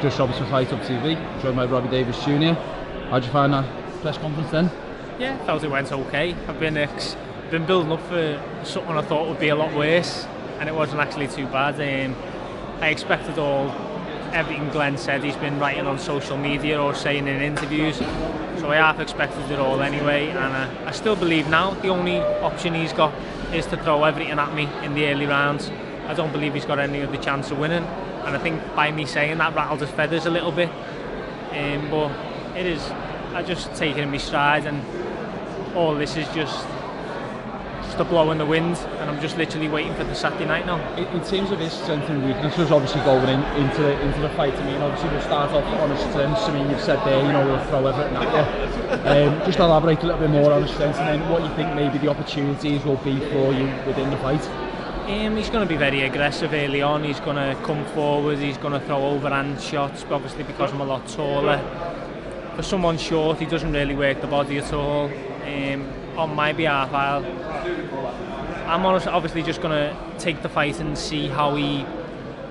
just obviously Fight Up TV, joined by Robbie Jr. How'd you find that press conference then? Yeah, felt it went okay. I've been building up for something I thought would be a lot worse, and it wasn't actually too bad. I expected everything Glenn said he's been writing on social media or saying in interviews, so I half expected it all anyway, and I still believe now the only option he's got is to throw everything at me in the early rounds. I don't believe he's got any other chance of winning, and I think by me saying that rattled his feathers a little bit, but it is, I just take it in my stride, and all this is just a blow in the wind, and I'm just literally waiting for the Saturday night now. In terms of his strengths and weaknesses, obviously going into the fight, I mean, obviously we'll start off on his strengths. I mean, you've said there, you know, we'll throw everything at you. Just elaborate a little bit more on his strengths, and then what you think maybe the opportunities will be for you within the fight. He's going to be very aggressive early on. He's going to come forward, he's going to throw overhand shots, obviously because I'm a lot taller. For someone short, he doesn't really work the body at all. On my behalf, I'm obviously just going to take the fight and see how he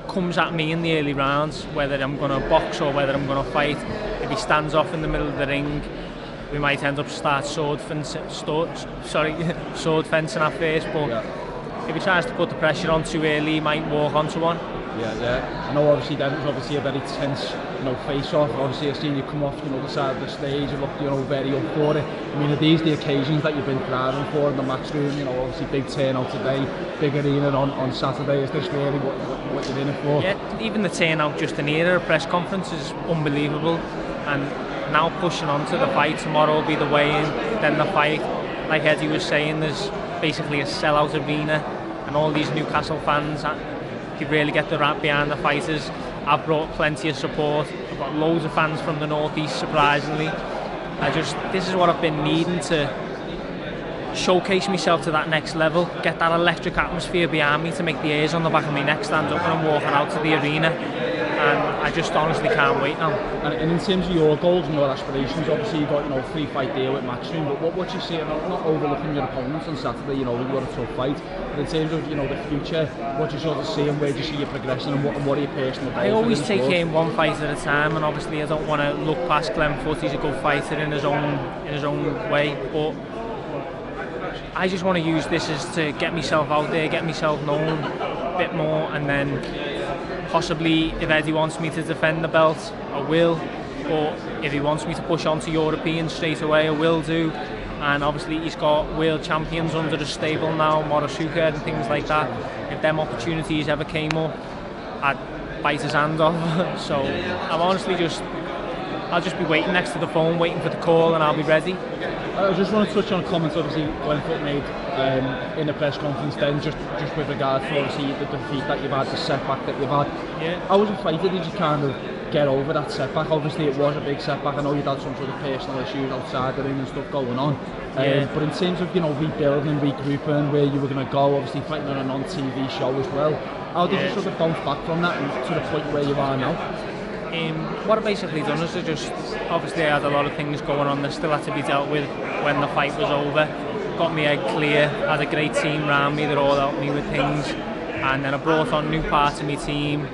comes at me in the early rounds, whether I'm going to box or whether I'm going to fight. If he stands off in the middle of the ring, we might end up sword fencing at first, but if he tries to put the pressure on too early, he might walk onto one. Yeah. I know obviously that was obviously a very tense, you know, face-off. Obviously I've seen you come off, you know, the side of the stage, you look, you know, very up for it. I mean, are these the occasions that you've been driving for in the match room? You know, obviously big turnout today, big arena on Saturday. Is this really what you're in it for? Yeah, even the turnout just in here at a press conference is unbelievable. And now pushing on to the fight, tomorrow will be the weigh-in, then the fight. Like Eddie was saying, there's basically a sellout arena, and all these Newcastle fans, you really get the wrap behind the fighters. I've brought plenty of support. I've got loads of fans from the northeast, surprisingly. This is what I've been needing to showcase myself to that next level, get that electric atmosphere behind me to make the hairs on the back of my neck stand up when I'm walking out to the arena. And I just honestly can't wait now. And in terms of your goals and your aspirations, obviously you've got, you know, 3-fight deal with Matchroom, but what you see, not overlooking your opponents on Saturday, you know, you've got a tough fight, but in terms of, you know, the future, what do you sort of see and where do you see your progression, and what are your personal goals? I always take in one fight at a time, and obviously I don't want to look past Glenn Foot. He's a good fighter in his own way, but I just want to use this as to get myself out there, get myself known a bit more, and then possibly if Eddie wants me to defend the belt, I will, or if he wants me to push on to European straight away, I will do. And obviously he's got world champions under the stable now, Maurice and things like that. If them opportunities ever came up, I'd bite his hand off. So I'm honestly I'll just be waiting next to the phone, waiting for the call, and I'll be ready. I just want to touch on comments obviously Glenn Foot made in the press conference then, just with regard to obviously the defeat that you've had, the setback that you've had. Yeah. How as a fighter did you kind of get over that setback? Obviously it was a big setback. I know you'd had some sort of personal issues outside the ring and stuff going on. But in terms of, you know, rebuilding, regrouping, where you were going to go, obviously fighting on a non-TV show as well, how did you sort of bounce back from that and to the point where you are now? What I basically done is obviously I had a lot of things going on that still had to be dealt with when the fight was over. Got me head clear, had a great team around me that all helped me with things, and then I brought on new parts of my team,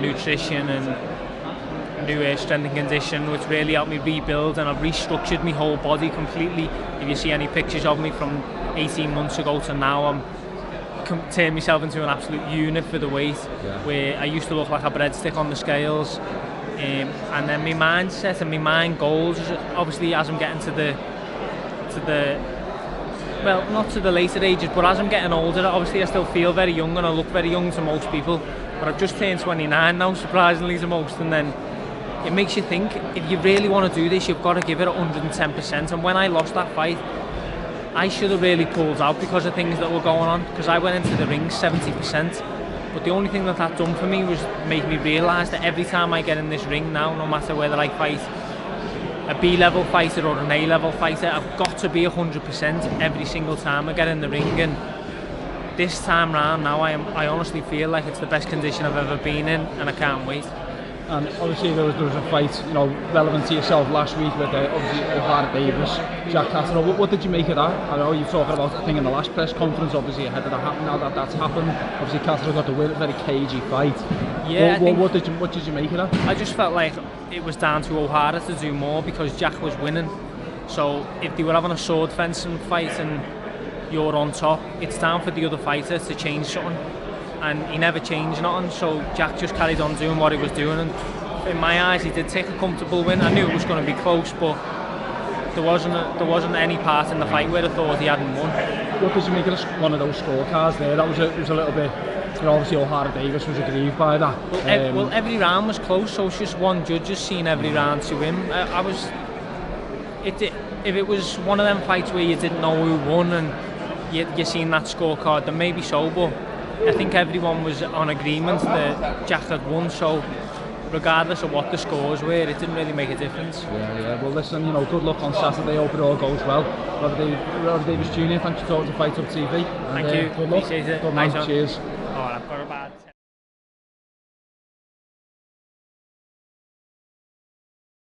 nutrition and new strength and condition, which really helped me rebuild, and I've restructured my whole body completely. If you see any pictures of me from 18 months ago to now, I'm turned myself into an absolute unit for the weight, where I used to look like a breadstick on the scales. And then my mindset and my mind goals, obviously as I'm getting to the well, not to the later ages, but as I'm getting older, obviously I still feel very young and I look very young to most people, but I've just turned 29 now, surprisingly to most, and then it makes you think, if you really want to do this, you've got to give it 110%. And when I lost that fight, I should have really pulled out because of things that were going on, because I went into the ring 70%. But the only thing that done for me was make me realise that every time I get in this ring now, no matter whether I fight a B-level fighter or an A-level fighter, I've got to be 100% every single time I get in the ring. And this time round now, I honestly feel like it's the best condition I've ever been in, and I can't wait. And obviously there was a fight, you know, relevant to yourself last week with obviously O'Hara Davis, Jack Catterall. What did you make of that? I know you're talking about the thing in the last press conference, obviously ahead of that happening. Now that that's happened, obviously Catterall got the win, a very cagey fight. Yeah, what did you make of that? I just felt like it was down to O'Hara to do more because Jack was winning. So if they were having a sword fencing fight and you're on top, it's down for the other fighter to change something. And he never changed nothing, so Jack just carried on doing what he was doing. And in my eyes, he did take a comfortable win. I knew it was going to be close, but there wasn't any part in the fight where I thought he hadn't won. What did you make of one of those scorecards there? That was a little bit. You know, obviously O'Hara Davis was aggrieved by that. Well, every round was close, so it's just one judge has seen every round to him. If it was one of them fights where you didn't know who won and you seen that scorecard, then maybe so, but I think everyone was on agreement that Jack had won, so regardless of what the scores were, it didn't really make a difference. Yeah. Well, listen, you know, good luck on Saturday. Hope it all goes well. Robbie Davis Jr., thanks for talking to Fight Up TV. Thank you. Good luck. Appreciate it. Good man. Nice. Cheers. Oh, I've got a bad